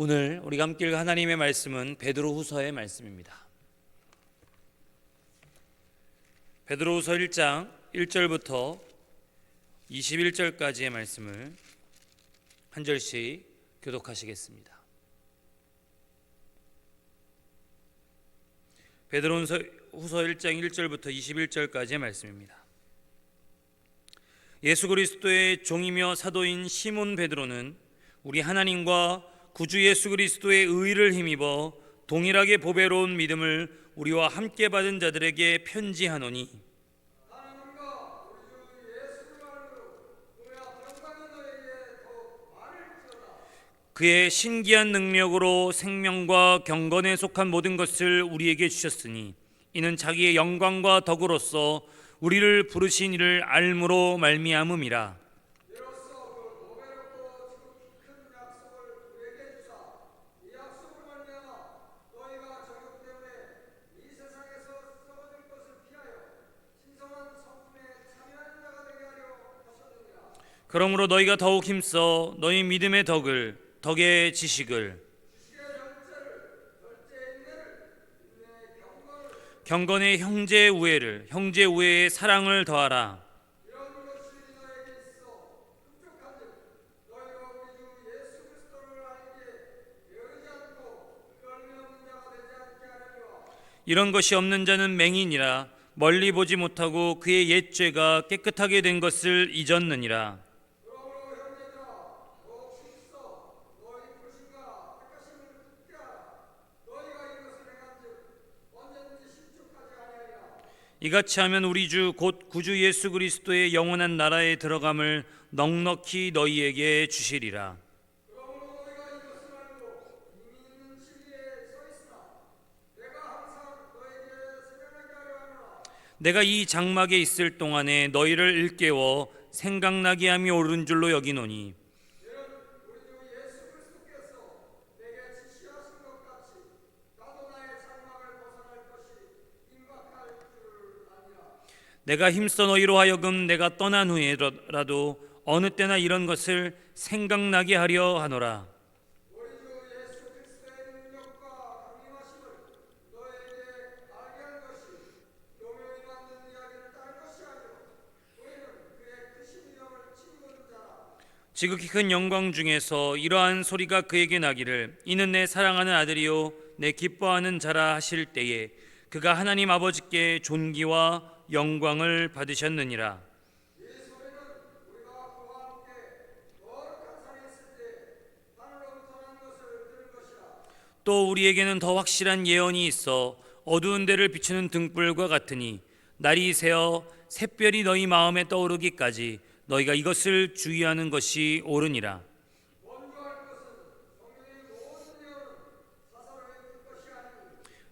오늘 우리가 함께 읽을 하나님의 말씀은 베드로후서의 말씀입니다. 베드로후서 1장 1절부터 21절까지의 말씀을 한 절씩 교독하시겠습니다. 베드로후서 1장 1절부터 21절까지의 말씀입니다. 예수 그리스도의 종이며 사도인 시몬 베드로는 우리 하나님과 구주 예수 그리스도의 의를 힘입어 동일하게 보배로운 믿음을 우리와 함께 받은 자들에게 편지하노니, 그의 신기한 능력으로 생명과 경건에 속한 모든 것을 우리에게 주셨으니 이는 자기의 영광과 덕으로서 우리를 부르신 이를 알므로 말미암음이라. 그러므로 너희가 더욱 힘써 너희 믿음의 덕을, 덕의 지식을, 경건의 형제의 우애를, 형제의 우애의 사랑을 더하라. 이런 것이 없는 자는 맹인이라 멀리 보지 못하고 그의 옛 죄가 깨끗하게 된 것을 잊었느니라. 이같이 하면 우리 주 곧 구주 예수 그리스도의 영원한 나라에 들어감을 넉넉히 너희에게 주시리라. 내가 이 장막에 있을 동안에 너희를 일깨워 생각나게 함이 옳은 줄로 여기노니, 내가 힘써 너희로 하여금 내가 떠난 후에라도 어느 때나 이런 것을 생각나게 하려 하노라. 지극히 큰 영광 중에서 이러한 소리가 그에게 나기를, 이는 내 사랑하는 아들이요 내 기뻐하는 자라 하실 때에 그가 하나님 아버지께 존귀와 영광을 받으셨느니라. 또 우리에게는 더 확실한 예언이 있어 어두운 데를 비추는 등불과 같으니 날이 새어 샛별이 너희 마음에 떠오르기까지 너희가 이것을 주의하는 것이 옳으니라.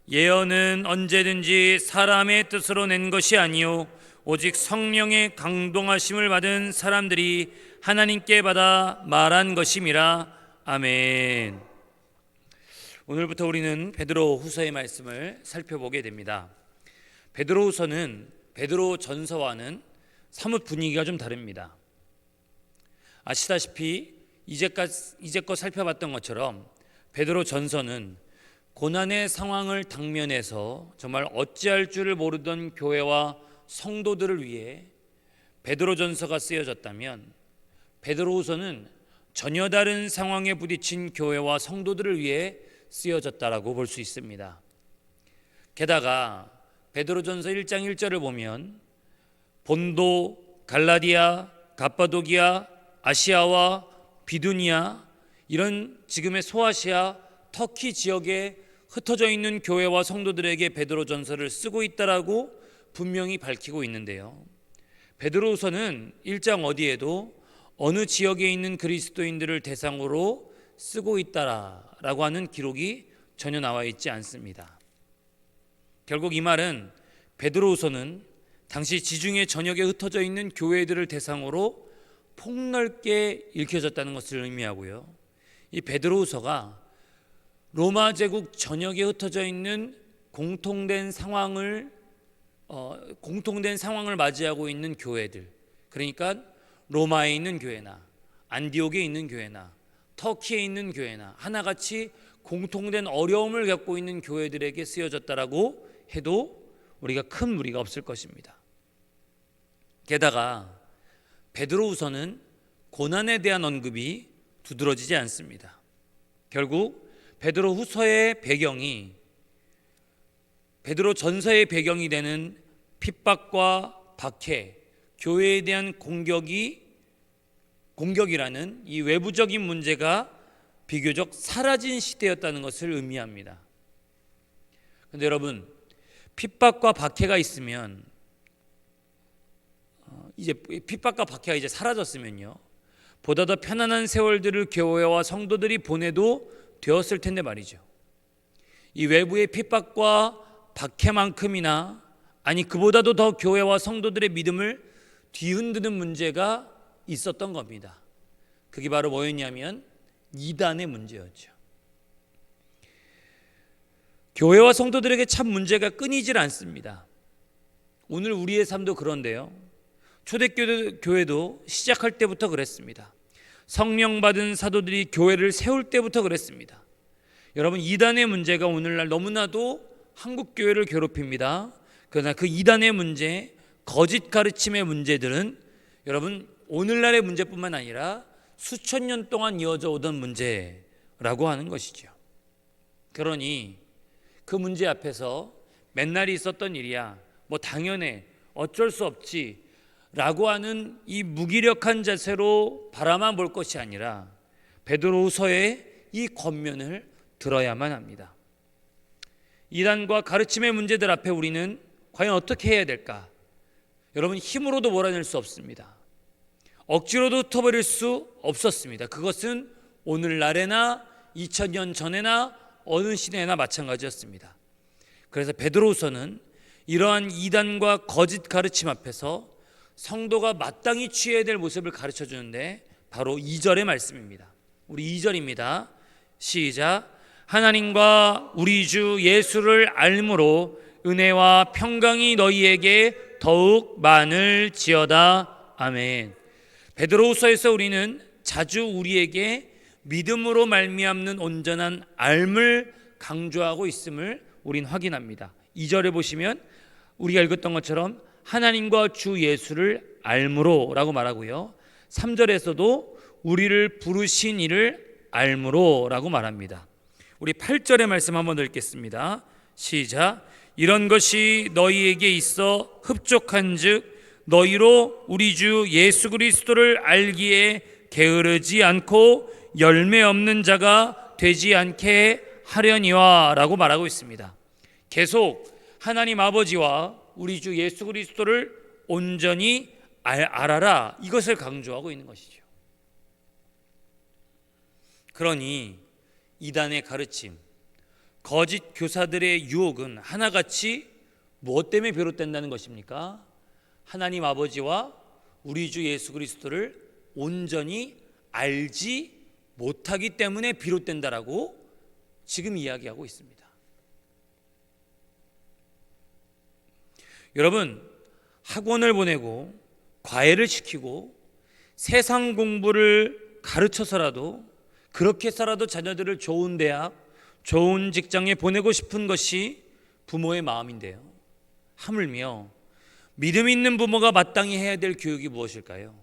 예언은 언제든지 사람의 뜻으로 낸 것이 아니요 오직 성령의 강동하심을 받은 사람들이 하나님께 받아 말한 것임이라. 아멘. 오늘부터 우리는 베드로후서의 말씀을 살펴보게 됩니다. 베드로후서는 베드로전서와는 사뭇 분위기가 좀 다릅니다. 아시다시피 이제껏 살펴봤던 것처럼 베드로전서는 고난의 상황을 당면해서 정말 어찌할 줄을 모르던 교회와 성도들을 위해 베드로전서가 쓰여졌다면, 베드로후서는 전혀 다른 상황에 부딪힌 교회와 성도들을 위해 쓰여졌다라고 볼 수 있습니다. 게다가 베드로전서 1장 1절을 보면 본도, 갈라디아, 갑바도기아, 아시아와 비두니아, 이런 지금의 소아시아, 터키 지역에 흩어져 있는 교회와 성도들에게 베드로전서를 쓰고 있다라고 분명히 밝히고 있는데요, 베드로후서는 1장 어디에도 어느 지역에 있는 그리스도인들을 대상으로 쓰고 있다라고 하는 기록이 전혀 나와 있지 않습니다. 결국 이 말은 베드로후서는 당시 지중해 전역에 흩어져 있는 교회들을 대상으로 폭넓게 읽혀졌다는 것을 의미하고요, 이 베드로후서가 로마 제국 전역에 흩어져 있는 공통된 상황을 맞이하고 있는 교회들, 그러니까 로마에 있는 교회나 안디옥에 있는 교회나 터키에 있는 교회나 하나같이 공통된 어려움을 겪고 있는 교회들에게 쓰여졌다라고 해도 우리가 큰 무리가 없을 것입니다. 게다가 베드로후서는 고난에 대한 언급이 두드러지지 않습니다. 결국 베드로후서의 배경이 베드로 전서의 배경이 되는 핍박과 박해, 교회에 대한 공격이라는 이 외부적인 문제가 비교적 사라진 시대였다는 것을 의미합니다. 그런데 여러분, 핍박과 박해가 있으면 이제 핍박과 박해가 이제 사라졌으면요, 보다 더 편안한 세월들을 교회와 성도들이 보내도 되었을 텐데 말이죠. 이 외부의 핍박과 박해만큼이나 아니 그보다도 더 교회와 성도들의 믿음을 뒤흔드는 문제가 있었던 겁니다. 그게 바로 뭐였냐면 이단의 문제였죠. 교회와 성도들에게 참 문제가 끊이질 않습니다. 오늘 우리의 삶도 그런데요, 초대교회도 시작할 때부터 그랬습니다. 성령 받은 사도들이 교회를 세울 때부터 그랬습니다. 여러분, 이단의 문제가 오늘날 너무나도 한국 교회를 괴롭힙니다. 그러나 그 이단의 문제, 거짓 가르침의 문제들은 여러분 오늘날의 문제뿐만 아니라 수천 년 동안 이어져 오던 문제라고 하는 것이죠. 그러니 그 문제 앞에서 맨날 있었던 일이야, 뭐 당연해, 어쩔 수 없지 라고 하는 이 무기력한 자세로 바라만 볼 것이 아니라 베드로후서의 이 권면을 들어야만 합니다. 이단과 가르침의 문제들 앞에 우리는 과연 어떻게 해야 될까? 여러분, 힘으로도 몰아낼 수 없습니다. 억지로도 흩어버릴 수 없었습니다. 그것은 오늘날에나 2000년 전에나 어느 시대나 마찬가지였습니다. 그래서 베드로후서는 이러한 이단과 거짓 가르침 앞에서 성도가 마땅히 취해야 될 모습을 가르쳐 주는데 바로 2절의 말씀입니다. 우리 2절입니다. 시작. 하나님과 우리 주 예수를 알므로 은혜와 평강이 너희에게 더욱 많을지어다. 아멘. 베드로후서에서 우리는 자주 우리에게 믿음으로 말미암는 온전한 알을 강조하고 있음을 우린 확인합니다. 2절에 보시면 우리가 읽었던 것처럼 하나님과 주 예수를 알므로 라고 말하고요, 3절에서도 우리를 부르신 이를 알므로 라고 말합니다. 우리 8절의 말씀 한번 읽겠습니다. 시작. 이런 것이 너희에게 있어 흡족한즉 너희로 우리 주 예수 그리스도를 알기에 게으르지 않고 열매 없는 자가 되지 않게 하려니와 라고 말하고 있습니다. 계속 하나님 아버지와 우리 주 예수 그리스도를 온전히 알아라, 이것을 강조하고 있는 것이죠. 그러니 이단의 가르침, 거짓 교사들의 유혹은 하나같이 무엇 때문에 비롯된다는 것입니까? 하나님 아버지와 우리 주 예수 그리스도를 온전히 알지 못하기 때문에 비롯된다라고 지금 이야기하고 있습니다. 여러분, 학원을 보내고 과외를 시키고 세상 공부를 가르쳐서라도 그렇게 해서라도 자녀들을 좋은 대학, 좋은 직장에 보내고 싶은 것이 부모의 마음인데요, 하물며 믿음 있는 부모가 마땅히 해야 될 교육이 무엇일까요?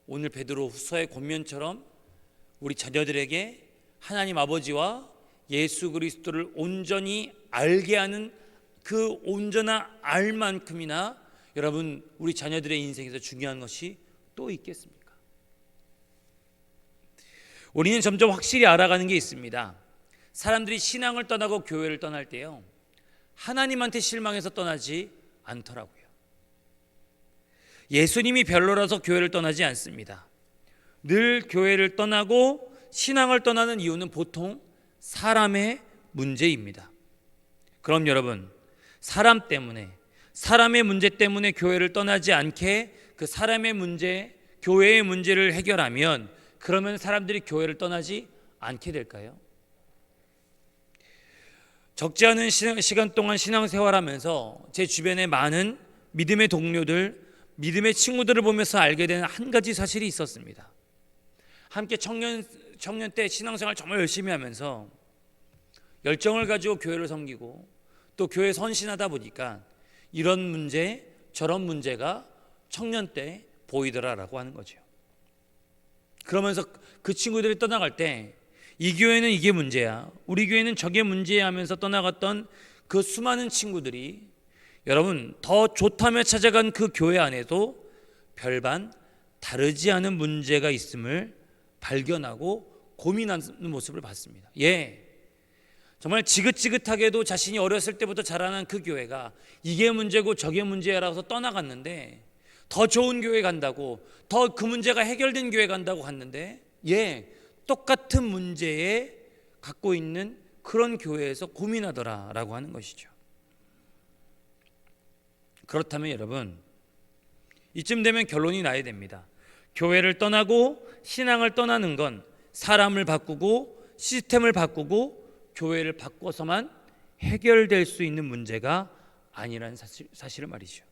오늘 베드로후서의 권면처럼 우리 자녀들에게 하나님 아버지와 예수 그리스도를 온전히 알게 하는 그 온전한 알만큼이나 여러분 우리 자녀들의 인생에서 중요한 것이 또 있겠습니까? 우리는 점점 확실히 알아가는 게 있습니다. 사람들이 신앙을 떠나고 교회를 떠날 때요, 하나님한테 실망해서 떠나지 않더라고요. 예수님이 별로라서 교회를 떠나지 않습니다. 늘 교회를 떠나고 신앙을 떠나는 이유는 보통 사람의 문제입니다. 그럼 여러분, 사람 때문에, 사람의 문제 때문에 교회를 떠나지 않게 그 사람의 문제, 교회의 문제를 해결하면 그러면 사람들이 교회를 떠나지 않게 될까요? 적지 않은 시간 동안 신앙생활하면서 제 주변에 많은 믿음의 동료들, 믿음의 친구들을 보면서 알게 된 한 가지 사실이 있었습니다. 함께 청년 때 신앙생활 정말 열심히 하면서 열정을 가지고 교회를 섬기고 또 교회 선신하다 보니까 이런 문제 저런 문제가 청년 때 보이더라라고 하는 거죠. 그러면서 그 친구들이 떠나갈 때 이 교회는 이게 문제야, 우리 교회는 저게 문제야 하면서 떠나갔던 그 수많은 친구들이 여러분 더 좋다며 찾아간 그 교회 안에도 별반 다르지 않은 문제가 있음을 발견하고 고민하는 모습을 봤습니다. 정말 지긋지긋하게도 자신이 어렸을 때부터 자라난 그 교회가 이게 문제고 저게 문제라서 떠나갔는데 더 좋은 교회 간다고, 더 그 문제가 해결된 교회 간다고 갔는데 똑같은 문제에 갖고 있는 그런 교회에서 고민하더라라고 하는 것이죠. 그렇다면 여러분, 이쯤 되면 결론이 나야 됩니다. 교회를 떠나고 신앙을 떠나는 건 사람을 바꾸고 시스템을 바꾸고 교회를 바꿔서만 해결될 수 있는 문제가 아니라는 사실을 말이죠.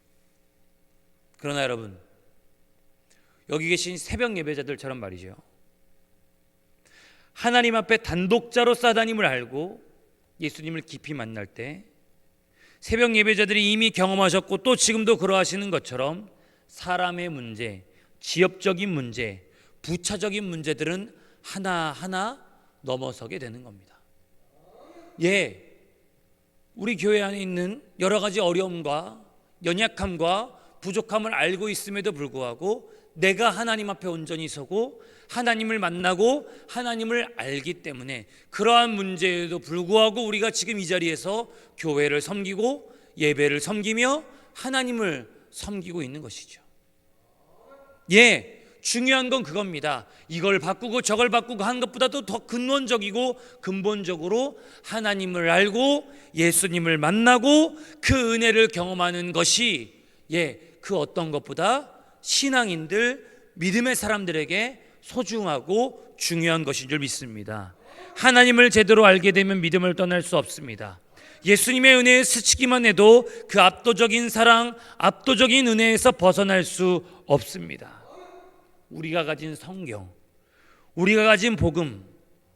그러나 여러분, 여기 계신 새벽 예배자들처럼 말이죠, 하나님 앞에 단독자로 싸다님을 알고 예수님을 깊이 만날 때 새벽 예배자들이 이미 경험하셨고 또 지금도 그러하시는 것처럼 사람의 문제, 지역적인 문제, 부차적인 문제들은 하나하나 넘어서게 되는 겁니다. 우리 교회 안에 있는 여러 가지 어려움과 연약함과 부족함을 알고 있음에도 불구하고 내가 하나님 앞에 온전히 서고 하나님을 만나고 하나님을 알기 때문에 그러한 문제에도 불구하고 우리가 지금 이 자리에서 교회를 섬기고 예배를 섬기며 하나님을 섬기고 있는 것이죠. 중요한 건 그겁니다. 이걸 바꾸고 저걸 바꾸고 하는 것보다도 더 근원적이고 근본적으로 하나님을 알고 예수님을 만나고 그 은혜를 경험하는 것이 그 어떤 것보다 신앙인들, 믿음의 사람들에게 소중하고 중요한 것인 줄 믿습니다. 하나님을 제대로 알게 되면 믿음을 떠날 수 없습니다. 예수님의 은혜에 스치기만 해도 그 압도적인 사랑, 압도적인 은혜에서 벗어날 수 없습니다. 우리가 가진 성경, 우리가 가진 복음,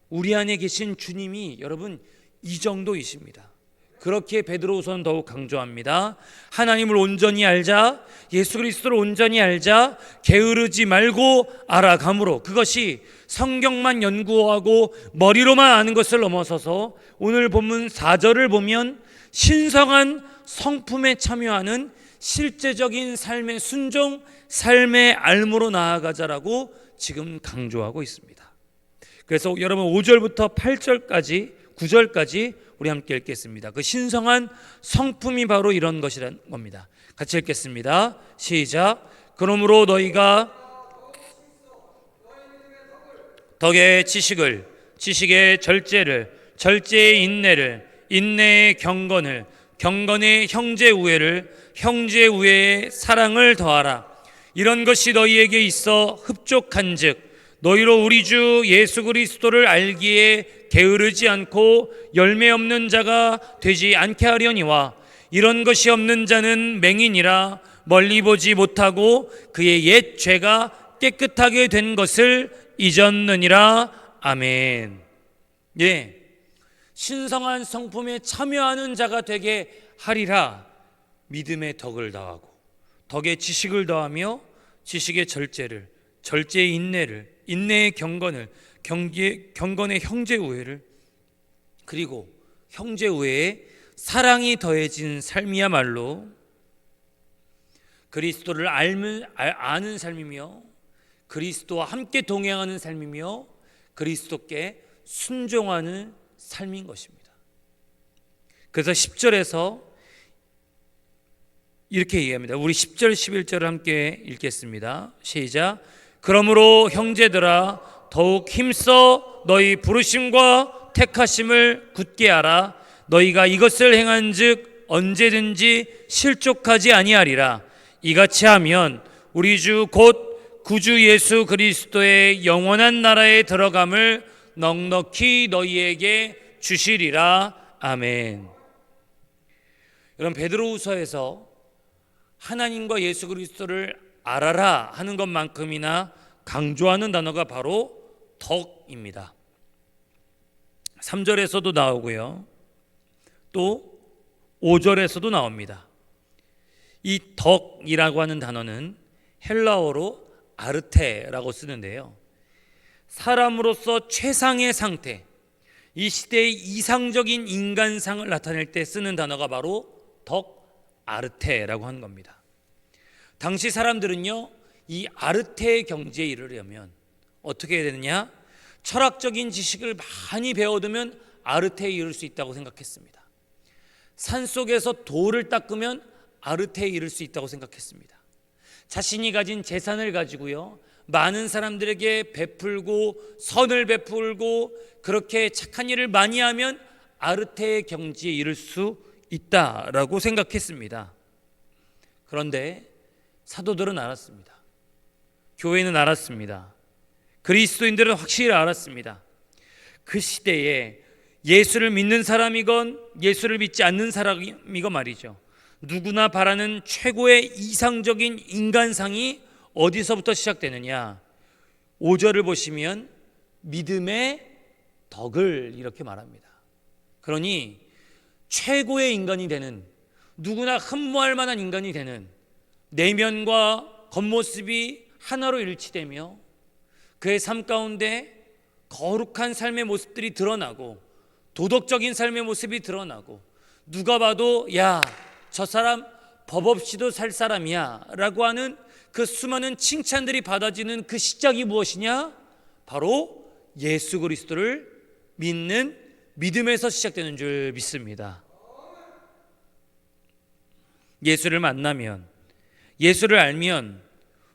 우리 안에 계신 주님이 여러분 이 정도이십니다. 그렇게 베드로후서는 더욱 강조합니다. 하나님을 온전히 알자, 예수 그리스도를 온전히 알자, 게으르지 말고 알아감으로, 그것이 성경만 연구하고 머리로만 아는 것을 넘어서서 오늘 본문 4절을 보면 신성한 성품에 참여하는 실제적인 삶의 순종, 삶의 알무로 나아가자라고 지금 강조하고 있습니다. 그래서 여러분 5절부터 8절까지 9절까지 우리 함께 읽겠습니다. 그 신성한 성품이 바로 이런 것이라는 겁니다. 같이 읽겠습니다. 시작. 그러므로 너희가 덕의 지식을, 지식의 절제를, 절제의 인내를, 인내의 경건을, 경건의 형제 우애를, 형제 우애의 사랑을 더하라. 이런 것이 너희에게 있어 흡족한즉 너희로 우리 주 예수 그리스도를 알기에 게으르지 않고 열매 없는 자가 되지 않게 하려니와, 이런 것이 없는 자는 맹인이라 멀리 보지 못하고 그의 옛 죄가 깨끗하게 된 것을 잊었느니라. 아멘. 신성한 성품에 참여하는 자가 되게 하리라. 믿음의 덕을 더하고 덕의 지식을 더하며 지식의 절제를, 절제의 인내를, 인내의 경건을, 경건의 형제 우애를, 그리고 형제 우애에 사랑이 더해진 삶이야말로 그리스도를 아는 삶이며 그리스도와 함께 동행하는 삶이며 그리스도께 순종하는 삶인 것입니다. 그래서 10절에서 이렇게 얘기합니다. 우리 10절 11절을 함께 읽겠습니다. 시작. 그러므로 형제들아 더욱 힘써 너희 부르심과 택하심을 굳게 하라. 너희가 이것을 행한즉 언제든지 실족하지 아니하리라. 이같이 하면 우리 주 곧 구주 예수 그리스도의 영원한 나라에 들어감을 넉넉히 너희에게 주시리라. 아멘. 여러분, 베드로후서에서 하나님과 예수 그리스도를 알아라 하는 것만큼이나 강조하는 단어가 바로 덕입니다. 3절에서도 나오고요, 또 5절에서도 나옵니다. 이 덕이라고 하는 단어는 헬라어로 아르테라고 쓰는데요, 사람으로서 최상의 상태, 이 시대의 이상적인 인간상을 나타낼 때 쓰는 단어가 바로 덕 아르테라고 하는 겁니다. 당시 사람들은요, 이 아르테의 경지에 이르려면 어떻게 해야 되느냐? 철학적인 지식을 많이 배워두면 아르테에 이를 수 있다고 생각했습니다. 산속에서 돌을 닦으면 아르테에 이를 수 있다고 생각했습니다. 자신이 가진 재산을 가지고요, 많은 사람들에게 베풀고 선을 베풀고 그렇게 착한 일을 많이 하면 아르테의 경지에 이를 수 있다라고 생각했습니다. 그런데 사도들은 알았습니다. 교회는 알았습니다. 그리스도인들은 확실히 알았습니다. 그 시대에 예수를 믿는 사람이건 예수를 믿지 않는 사람이건 말이죠, 누구나 바라는 최고의 이상적인 인간상이 어디서부터 시작되느냐? 5절을 보시면 믿음의 덕을 이렇게 말합니다. 그러니 최고의 인간이 되는, 누구나 흠모할 만한 인간이 되는, 내면과 겉모습이 하나로 일치되며 그의 삶 가운데 거룩한 삶의 모습들이 드러나고 도덕적인 삶의 모습이 드러나고, 누가 봐도 야, 저 사람 법 없이도 살 사람이야 라고 하는 그 수많은 칭찬들이 받아지는 그 시작이 무엇이냐? 바로 예수 그리스도를 믿는 믿음에서 시작되는 줄 믿습니다. 예수를 만나면, 예수를 알면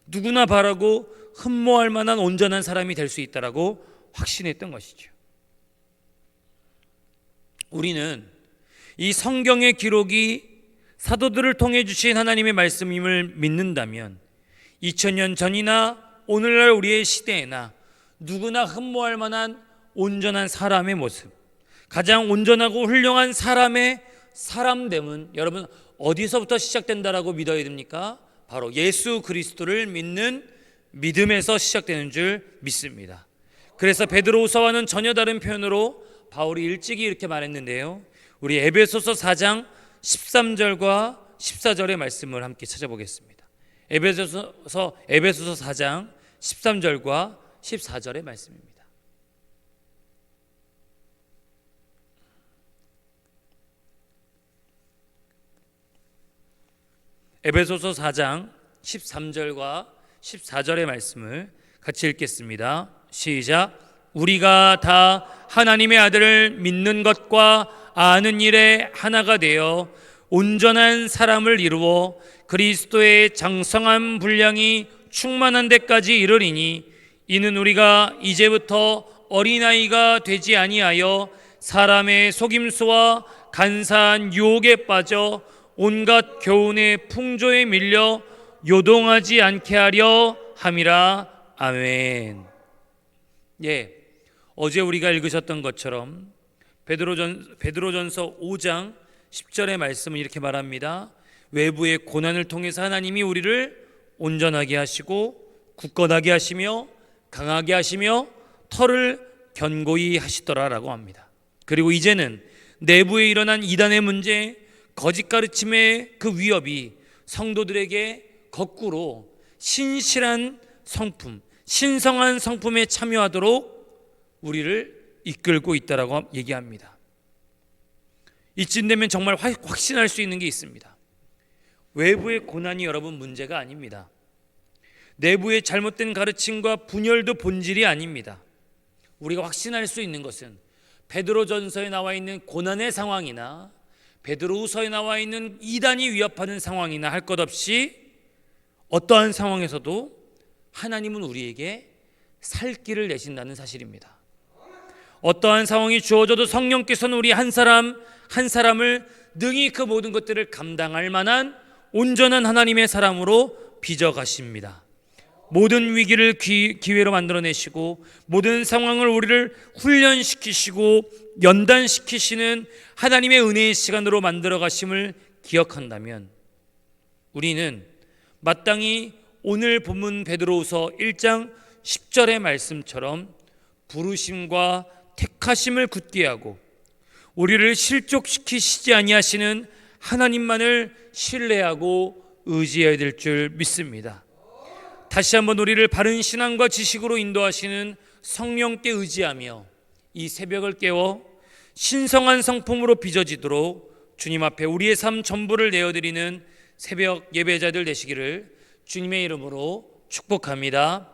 누구나 바라고 흠모할 만한 온전한 사람이 될 수 있다라고 확신했던 것이죠. 우리는 이 성경의 기록이 사도들을 통해 주신 하나님의 말씀임을 믿는다면 2000년 전이나 오늘날 우리의 시대에나 누구나 흠모할 만한 온전한 사람의 모습, 가장 온전하고 훌륭한 사람의 사람됨은 여러분 어디서부터 시작된다라고 믿어야 됩니까? 바로 예수 그리스도를 믿는 믿음에서 시작되는 줄 믿습니다. 그래서 베드로후서와는 전혀 다른 표현으로 바울이 일찍이 이렇게 말했는데요, 우리 에베소서 4장 13절과 14절의 말씀을 함께 찾아보겠습니다. 에베소서 4장 13절과 14절의 말씀입니다. 에베소서 4장 13절과 14절의 말씀을 같이 읽겠습니다. 시작. 우리가 다 하나님의 아들을 믿는 것과 아는 일에 하나가 되어 온전한 사람을 이루어 그리스도의 장성한 분량이 충만한 데까지 이르리니, 이는 우리가 이제부터 어린아이가 되지 아니하여 사람의 속임수와 간사한 유혹에 빠져 온갖 교훈의 풍조에 밀려 요동하지 않게 하려 함이라. 아멘. 예, 어제 우리가 읽으셨던 것처럼 베드로전서 5장 10절의 말씀은 이렇게 말합니다. 외부의 고난을 통해서 하나님이 우리를 온전하게 하시고 굳건하게 하시며 강하게 하시며 털을 견고히 하시더라라고 합니다. 그리고 이제는 내부에 일어난 이단의 문제, 거짓 가르침의 그 위협이 성도들에게 거꾸로 신실한 성품, 신성한 성품에 참여하도록 우리를 이끌고 있다라고 얘기합니다. 이쯤 되면 정말 확신할 수 있는 게 있습니다. 외부의 고난이 여러분 문제가 아닙니다. 내부의 잘못된 가르침과 분열도 본질이 아닙니다. 우리가 확신할 수 있는 것은 베드로전서에 나와 있는 고난의 상황이나 베드로후서에 나와 있는 이단이 위협하는 상황이나 할 것 없이 어떠한 상황에서도 하나님은 우리에게 살 길을 내신다는 사실입니다. 어떠한 상황이 주어져도 성령께서는 우리 한 사람을 능히 그 모든 것들을 감당할 만한 온전한 하나님의 사람으로 빚어가십니다. 모든 위기를 기회로 만들어내시고 모든 상황을 우리를 훈련시키시고 연단시키시는 하나님의 은혜의 시간으로 만들어가심을 기억한다면 우리는 마땅히 오늘 본문 베드로후서 1장 10절의 말씀처럼 부르심과 택하심을 굳게 하고 우리를 실족시키시지 아니하시는 하나님만을 신뢰하고 의지해야 될 줄 믿습니다. 다시 한번 우리를 바른 신앙과 지식으로 인도하시는 성령께 의지하며 이 새벽을 깨워 신성한 성품으로 빚어지도록 주님 앞에 우리의 삶 전부를 내어드리는 새벽 예배자들 되시기를 주님의 이름으로 축복합니다.